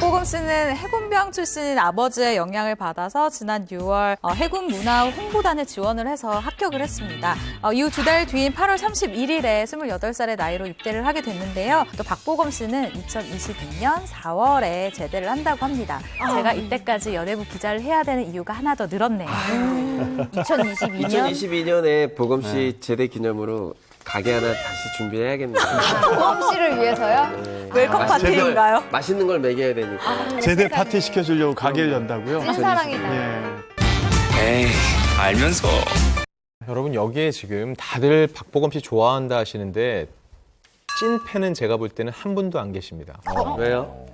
박보검 씨는 해군병 출신인 아버지의 영향을 받아서 지난 6월 해군 문화 홍보단에 지원을 해서 합격을 했습니다. 이후 2달 뒤인 8월 31일에 28살의 나이로 입대를 하게 됐는데요. 또 박보검 씨는 2022년 4월에 제대를 한다고 합니다. 제가 이때까지 여대부 기자를 해야 되는 이유가 하나 더 늘었네요. 2022년에 보검 씨 제대 기념으로 가게 하나 다시 준비해야겠네요. 보검 씨를 위해서요? 네. 웰컴 파티인가요? 맛있는 걸 먹여야 되니까. 제대 파티 시켜주려고 가게를 연다고요? 찐사랑이다. 예. 에이, 알면서. 여러분 여기에 지금 다들 박보검 씨 좋아한다 하시는데 찐팬은 제가 볼 때는 한 분도 안 계십니다. 왜요?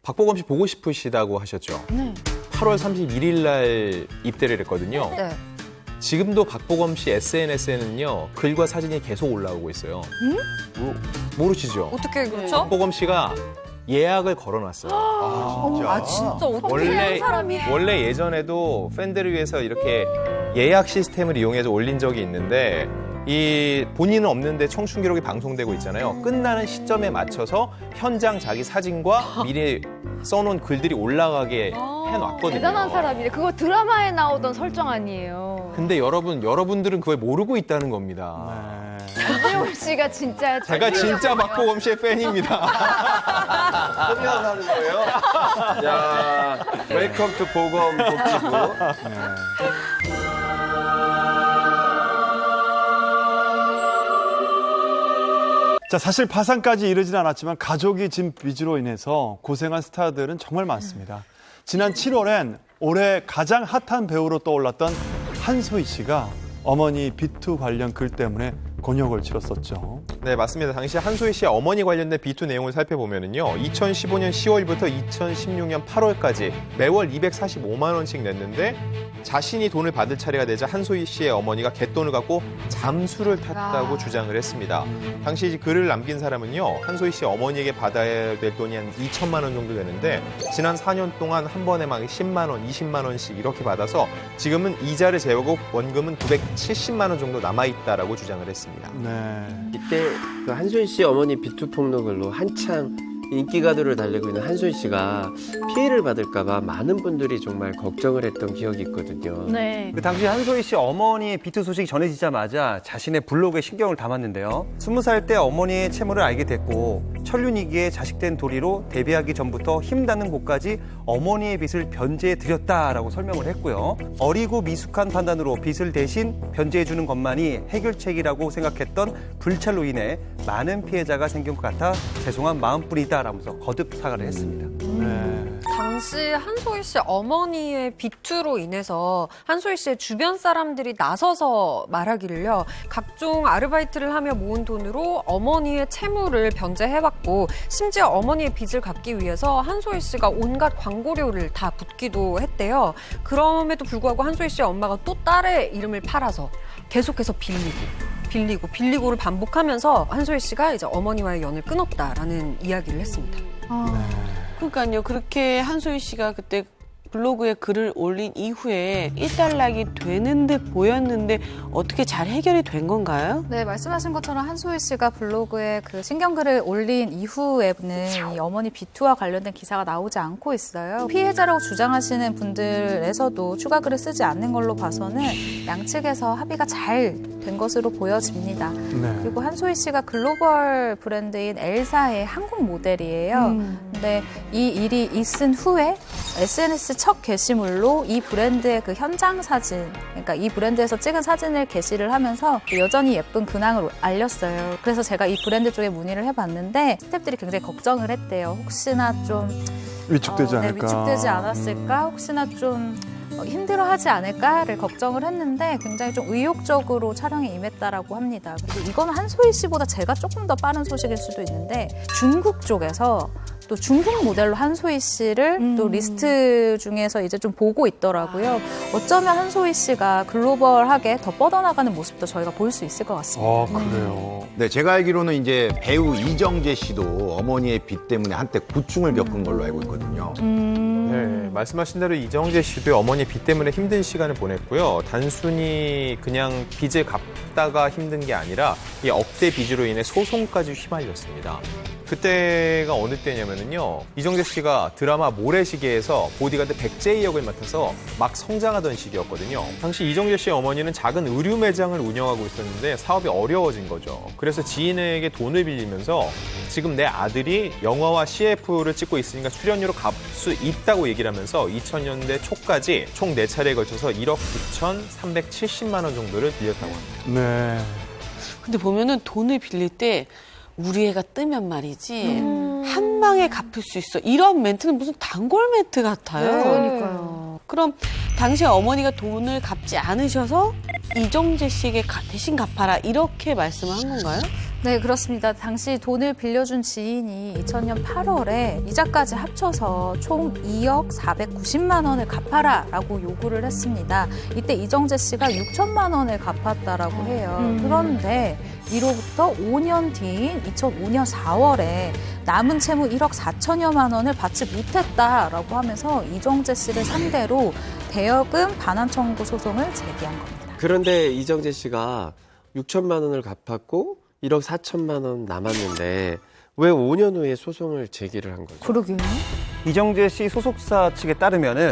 박보검 씨 보고 싶으시다고 하셨죠? 네. 8월 31일 날 입대를 했거든요. 네. 지금도 박보검 씨 SNS에는요 글과 사진이 계속 올라오고 있어요. 모르시죠? 어떻게 그렇죠? 박보검 씨가 예약을 걸어놨어요. 진짜 원래 원래 예전에도 팬들을 위해서 이렇게 예약 시스템을 이용해서 올린 적이 있는데 이 본인은 없는데 청춘 기록이 방송되고 있잖아요. 끝나는 시점에 맞춰서 현장 자기 사진과 미리 써놓은 글들이 올라가게 해놨거든요. 대단한 사람이네. 그거 드라마에 나오던 설정 아니에요. 근데 여러분들은 그걸 모르고 있다는 겁니다. 박보검 씨가 진짜 제가 진짜 박보검 씨의 팬입니다. 하는 거예요? 야, 웰컴 투 보검 복지부. 자, 사실 파산까지 이르진 않았지만 가족이 진 빚으로 인해서 고생한 스타들은 정말 많습니다. 지난 7월엔 올해 가장 핫한 배우로 떠올랐던 한소희 씨가 어머니 비투 관련 글 때문에 곤욕을 치렀었죠. 네, 맞습니다. 당시 한소희 씨의 어머니 관련된 비투 내용을 살펴보면요. 2015년 10월부터 2016년 8월까지 매월 245만 원씩 냈는데 자신이 돈을 받을 차례가 되자 한소희 씨의 어머니가 갯돈을 갖고 잠수를 탔다고 주장을 했습니다. 당시 글을 남긴 사람은요. 한소희 씨 어머니에게 받아야 될 돈이 한 2천만 원 정도 되는데 지난 4년 동안 한 번에 막 10만 원, 20만 원씩 이렇게 받아서 지금은 이자를 제외하고 원금은 970만 원 정도 남아있다라고 주장을 했습니다. 네. 이때 그 한소희 씨 어머니 비투 폭로글로 한창 인기가도를 달리고 있는 한소희 씨가 피해를 받을까봐 많은 분들이 정말 걱정을 했던 기억이 있거든요. 네. 그 당시 한소희 씨 어머니의 비투 소식이 전해지자마자 자신의 블로그에 신경을 담았는데요. 20살 때 어머니의 채무를 알게 됐고 천륜이기에 자식된 도리로 데뷔하기 전부터 힘닿는 곳까지 어머니의 빚을 변제해 드렸다라고 설명을 했고요. 어리고 미숙한 판단으로 빚을 대신 변제해 주는 것만이 해결책이라고 생각했던 불찰로 인해 많은 피해자가 생긴 것 같아 죄송한 마음뿐이다 라면서 거듭 사과를 했습니다. 당시 한소희 씨 어머니의 비투로 인해서 한소희 씨의 주변 사람들이 나서서 말하기를요. 각종 아르바이트를 하며 모은 돈으로 어머니의 채무를 변제해왔고 심지어 어머니의 빚을 갚기 위해서 한소희 씨가 온갖 광고료를 다 붓기도 했대요. 그럼에도 불구하고 한소희 씨의 엄마가 또 딸의 이름을 팔아서 계속해서 빌리고를 반복하면서 한소희 씨가 이제 어머니와의 연을 끊었다라는 이야기를 했습니다. 그러니까요. 그렇게 한소희 씨가 그때 블로그에 글을 올린 이후에 일단락이 되는 듯 보였는데 어떻게 잘 해결이 된 건가요? 네, 말씀하신 것처럼 한소희 씨가 블로그에 그 신경글을 올린 이후에는 이 어머니 비투와 관련된 기사가 나오지 않고 있어요. 피해자라고 주장하시는 분들에서도 추가 글을 쓰지 않는 걸로 봐서는 양측에서 합의가 잘 된 것으로 보여집니다. 네. 그리고 한소희 씨가 글로벌 브랜드인 엘사의 한국 모델이에요. 근데 이 일이 있은 후에 SNS 첫 게시물로 이 브랜드의 그 현장 사진, 그러니까 이 브랜드에서 찍은 사진을 게시를 하면서 여전히 예쁜 근황을 알렸어요. 그래서 제가 이 브랜드 쪽에 문의를 해봤는데 스태프들이 굉장히 걱정을 했대요. 혹시나 좀 위축되지 않을까. 위축되지 않았을까? 혹시나 좀 힘들어하지 않을까를 걱정을 했는데 굉장히 좀 의욕적으로 촬영에 임했다라고 합니다. 그리고 이건 한소희 씨보다 제가 조금 더 빠른 소식일 수도 있는데 중국 쪽에서 또 중국 모델로 한소희 씨를 또 리스트 중에서 이제 좀 보고 있더라고요. 어쩌면 한소희 씨가 글로벌하게 더 뻗어나가는 모습도 저희가 볼 수 있을 것 같습니다. 그래요. 네, 제가 알기로는 이제 배우 이정재 씨도 어머니의 빚 때문에 한때 고충을 겪은 걸로 알고 있거든요. 네, 말씀하신 대로 이정재 씨도 어머니 빚 때문에 힘든 시간을 보냈고요. 단순히 그냥 빚을 갚다가 힘든 게 아니라 이 억대 빚으로 인해 소송까지 휘말렸습니다. 그때가 어느 때냐면요. 이정재 씨가 드라마 모래시계에서 보디가드 백제희 역을 맡아서 막 성장하던 시기였거든요. 당시 이정재 씨의 어머니는 작은 의류 매장을 운영하고 있었는데 사업이 어려워진 거죠. 그래서 지인에게 돈을 빌리면서 지금 내 아들이 영화와 CF를 찍고 있으니까 출연료로 갚을 수 있다고 얘기를 하면서 2000년대 초까지 총 4차례에 걸쳐서 1억 9,370만 원 정도를 빌렸다고 합니다. 네. 근데 보면은 돈을 빌릴 때 우리 애가 뜨면 말이지 한 방에 갚을 수 있어. 이런 멘트는 무슨 단골 멘트 같아요. 네. 그러니까요. 그럼 당시에 어머니가 돈을 갚지 않으셔서 이정재 씨에게 대신 갚아라 이렇게 말씀을 한 건가요? 네, 그렇습니다. 당시 돈을 빌려준 지인이 2000년 8월에 이자까지 합쳐서 총 2억 490만 원을 갚아라라고 요구를 했습니다. 이때 이정재 씨가 6천만 원을 갚았다라고 해요. 그런데 이로부터 5년 뒤인 2005년 4월에 남은 채무 1억 4천여만 원을 받지 못했다라고 하면서 이정재 씨를 상대로 대여금 반환 청구 소송을 제기한 겁니다. 그런데 이정재 씨가 6천만 원을 갚았고 1억 4천만 원 남았는데 왜 5년 후에 소송을 제기를 한 거죠? 그러게요. 이정재 씨 소속사 측에 따르면은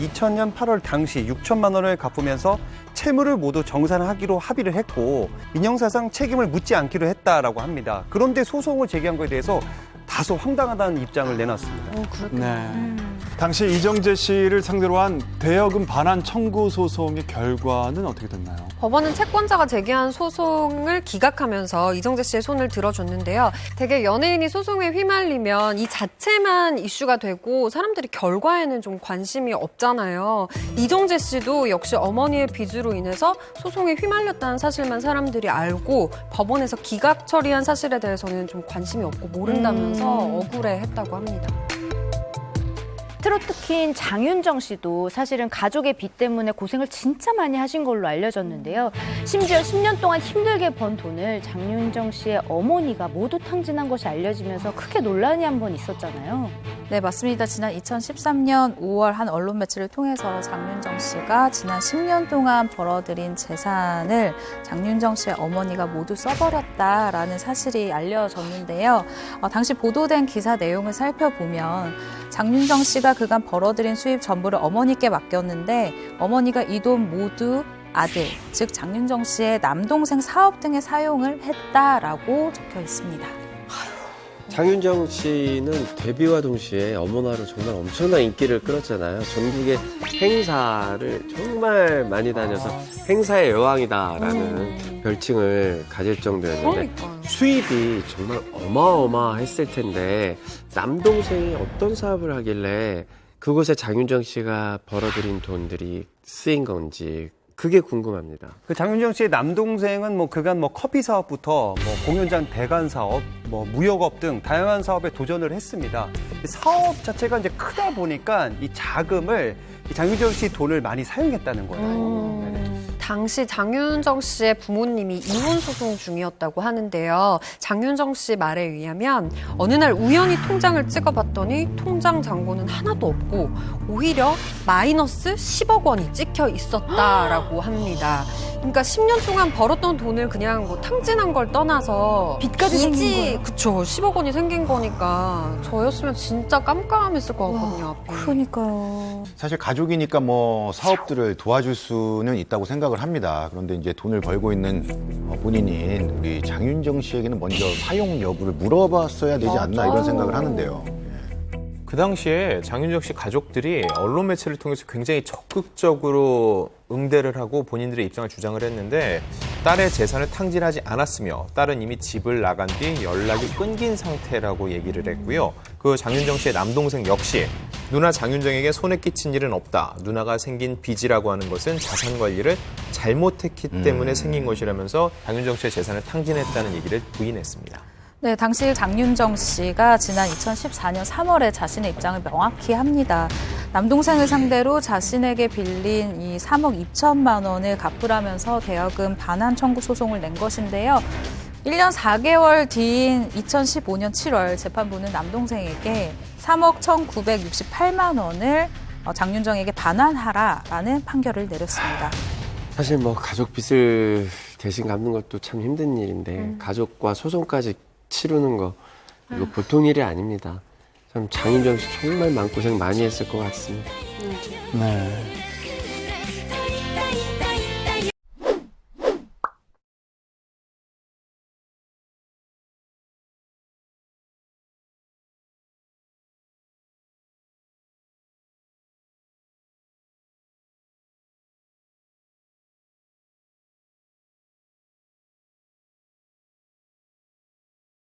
2000년 8월 당시 6천만 원을 갚으면서 채무를 모두 정산하기로 합의를 했고 민형사상 책임을 묻지 않기로 했다라고 합니다. 그런데 소송을 제기한 거에 대해서 다소 황당하다는 입장을 내놨습니다. 네. 당시 이정재 씨를 상대로 한 대여금 반환 청구 소송의 결과는 어떻게 됐나요? 법원은 채권자가 제기한 소송을 기각하면서 이정재 씨의 손을 들어줬는데요. 되게 연예인이 소송에 휘말리면 이 자체만 이슈가 되고 사람들이 결과에는 좀 관심이 없잖아요. 이정재 씨도 역시 어머니의 빚으로 인해서 소송에 휘말렸다는 사실만 사람들이 알고 법원에서 기각 처리한 사실에 대해서는 좀 관심이 없고 모른다면서 억울해했다고 합니다. 트로트 퀸 장윤정 씨도 사실은 가족의 빚 때문에 고생을 진짜 많이 하신 걸로 알려졌는데요. 심지어 10년 동안 힘들게 번 돈을 장윤정 씨의 어머니가 모두 탕진한 것이 알려지면서 크게 논란이 한 번 있었잖아요. 네, 맞습니다. 지난 2013년 5월 한 언론 매체를 통해서 장윤정 씨가 지난 10년 동안 벌어들인 재산을 장윤정 씨의 어머니가 모두 써버렸다라는 사실이 알려졌는데요. 당시 보도된 기사 내용을 살펴보면 장윤정 씨가 그간 벌어들인 수입 전부를 어머니께 맡겼는데 어머니가 이 돈 모두 아들, 즉 장윤정 씨의 남동생 사업 등에 사용을 했다라고 적혀 있습니다. 장윤정 씨는 데뷔와 동시에 어머나로 정말 엄청난 인기를 끌었잖아요. 전국의 행사를 정말 많이 다녀서 행사의 여왕이다라는 별칭을 가질 정도였는데 수입이 정말 어마어마했을 텐데 남동생이 어떤 사업을 하길래 그곳에 장윤정 씨가 벌어들인 돈들이 쓰인 건지 그게 궁금합니다. 그 장윤정 씨의 남동생은 그간 커피 사업부터 공연장 대관 사업, 무역업 등 다양한 사업에 도전을 했습니다. 사업 자체가 이제 크다 보니까 이 자금을 장윤정 씨 돈을 많이 사용했다는 거예요. 당시 장윤정 씨의 부모님이 이혼 소송 중이었다고 하는데요. 장윤정 씨 말에 의하면 어느 날 우연히 통장을 찍어봤더니 통장 잔고는 하나도 없고 오히려 마이너스 10억 원이 찍혀 있었다라고 합니다. 그러니까 10년 동안 벌었던 돈을 그냥 탕진한 걸 떠나서 빚까지 생긴 거예요. 그쵸. 10억 원이 생긴 거니까 저였으면 진짜 깜깜했을 것 같거든요. 앞이. 그러니까요. 사실 가족이니까 사업들을 도와줄 수는 있다고 생각을 합니다. 그런데 이제 돈을 벌고 있는 본인인 우리 장윤정 씨에게는 먼저 사용 여부를 물어봤어야 되지 않나 이런 생각을 하는데요. 그 당시에 장윤정 씨 가족들이 언론 매체를 통해서 굉장히 적극적으로 응대를 하고 본인들의 입장을 주장을 했는데 딸의 재산을 탕진하지 않았으며 딸은 이미 집을 나간 뒤 연락이 끊긴 상태라고 얘기를 했고요. 그 장윤정 씨의 남동생 역시 누나 장윤정에게 손에 끼친 일은 없다. 누나가 생긴 빚이라고 하는 것은 자산 관리를 잘못했기 때문에 생긴 것이라면서 장윤정 씨의 재산을 탕진했다는 얘기를 부인했습니다. 네, 당시 장윤정 씨가 지난 2014년 3월에 자신의 입장을 명확히 합니다. 남동생을 상대로 자신에게 빌린 이 3억 2천만 원을 갚으라면서 대여금 반환 청구 소송을 낸 것인데요. 1년 4개월 뒤인 2015년 7월 재판부는 남동생에게 3억 1,968만 원을 장윤정에게 반환하라라는 판결을 내렸습니다. 사실 가족 빚을 대신 갚는 것도 참 힘든 일인데 가족과 소송까지 치르는 거 이거 보통 일이 아닙니다. 참 장윤정 씨 정말 마음고생 많이 했을 것 같습니다. 네.